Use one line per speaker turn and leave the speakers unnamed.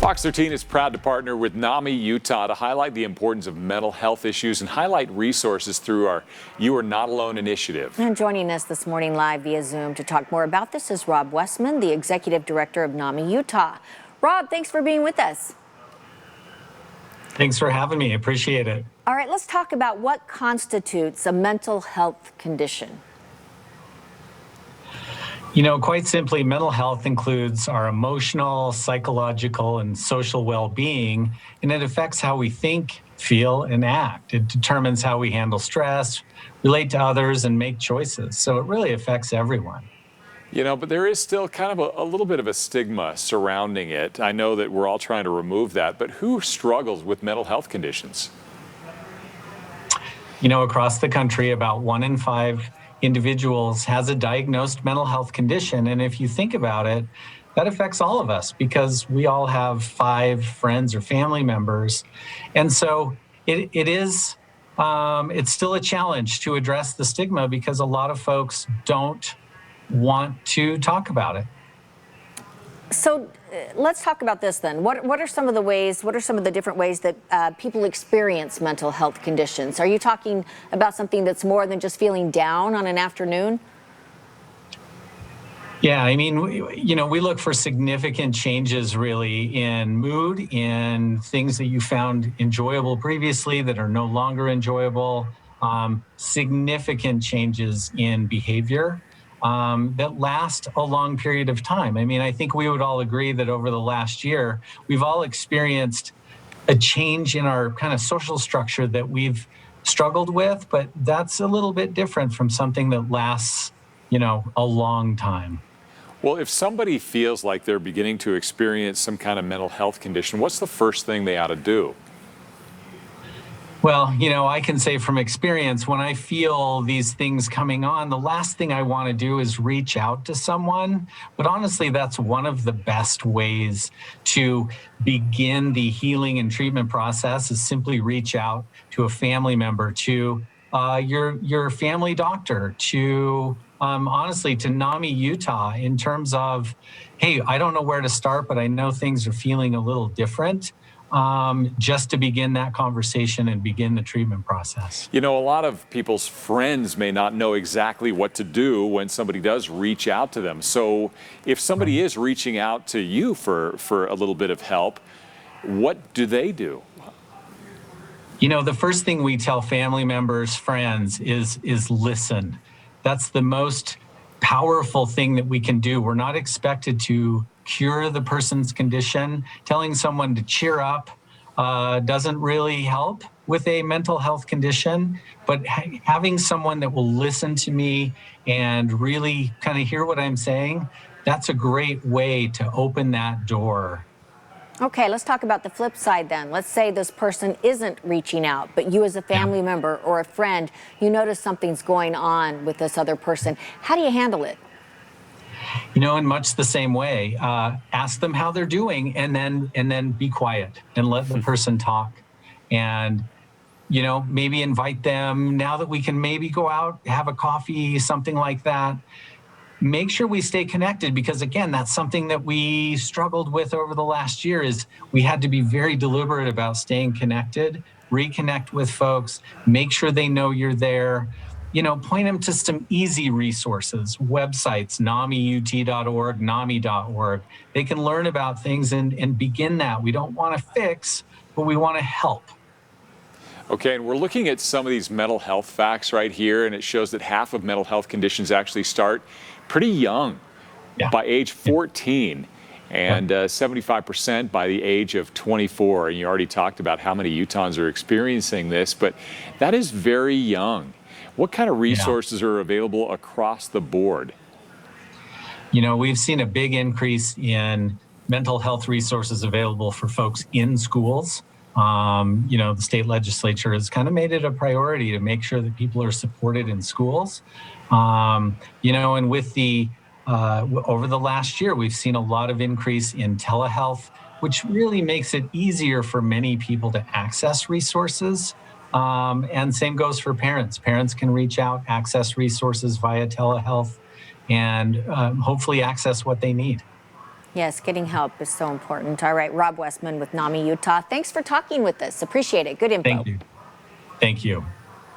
Fox 13 is proud to partner with NAMI Utah to highlight the importance of mental health issues and highlight resources through our You Are Not Alone initiative.
And joining us this morning live via Zoom to talk more about this is Rob Westman, the Executive Director of NAMI Utah. Rob, thanks for being with us.
Thanks for having me. I appreciate it.
All right, let's talk about what constitutes a mental health condition.
You know, quite simply, mental health includes our emotional, psychological, and social well-being, and it affects how we think, feel, and act. It determines how we handle stress, relate to others, and make choices. So it really affects everyone.
You know, but there is still kind of a little bit of a stigma surrounding it. I know that we're all trying to remove that, but who struggles with mental health conditions?
You know, across the country, about 1 in 5 individuals has a diagnosed mental health condition. And if you think about it, that affects all of us because we all have 5 friends or family members. And so it's still a challenge to address the stigma because a lot of folks don't want to talk about it.
So let's talk about this then. What are some of the different ways that people experience mental health conditions? Are you talking about something that's more than just feeling down on an afternoon?
Yeah, I mean, we look for significant changes really in mood, in things that you found enjoyable previously that are no longer enjoyable, significant changes in behavior. That last a long period of time. I mean, I think we would all agree that over the last year, we've all experienced a change in our kind of social structure that we've struggled with, but that's a little bit different from something that lasts, a long time.
Well, if somebody feels like they're beginning to experience some kind of mental health condition, what's the first thing they ought to do?
Well, I can say from experience, when I feel these things coming on, the last thing I want to do is reach out to someone. But honestly, that's one of the best ways to begin the healing and treatment process is simply reach out to a family member, to your family doctor, to honestly, to NAMI Utah in terms of, hey, I don't know where to start, but I know things are feeling a little different. Just to begin that conversation and begin the treatment process.
A lot of people's friends may not know exactly what to do when somebody does reach out to them. So if somebody is reaching out to you for a little bit of help, what do they do?
The first thing we tell family members, friends, is listen. That's the most powerful thing that we can do. We're not expected to cure the person's condition. Telling someone to cheer up doesn't really help with a mental health condition, but having someone that will listen to me and really kind of hear what I'm saying, that's a great way to open that door.
Okay, let's talk about the flip side then. Let's say this person isn't reaching out, but you as a family member or a friend, you notice something's going on with this other person. How do you handle it?
In much the same way, ask them how they're doing and then be quiet and let the person talk. And, maybe invite them now that we can maybe go out, have a coffee, something like that. Make sure we stay connected because, again, that's something that we struggled with over the last year is we had to be very deliberate about staying connected, reconnect with folks, make sure they know you're there. Point them to some easy resources, websites, namiut.org, nami.org. They can learn about things and begin that. We don't want to fix, but we want to help.
Okay, and we're looking at some of these mental health facts right here, and it shows that half of mental health conditions actually start pretty young, by age 14, and 75% by the age of 24. And you already talked about how many Utahns are experiencing this, but that is very young. What kind of resources are available across the board?
We've seen a big increase in mental health resources available for folks in schools. The state legislature has kind of made it a priority to make sure that people are supported in schools. And with over the last year, we've seen a lot of increase in telehealth, which really makes it easier for many people to access resources. And same goes for parents. Parents can reach out, access resources via telehealth, and hopefully access what they need.
Yes, getting help is so important. All right, Rob Westman with NAMI Utah. Thanks for talking with us. Appreciate it. Good info.
Thank you. Thank you.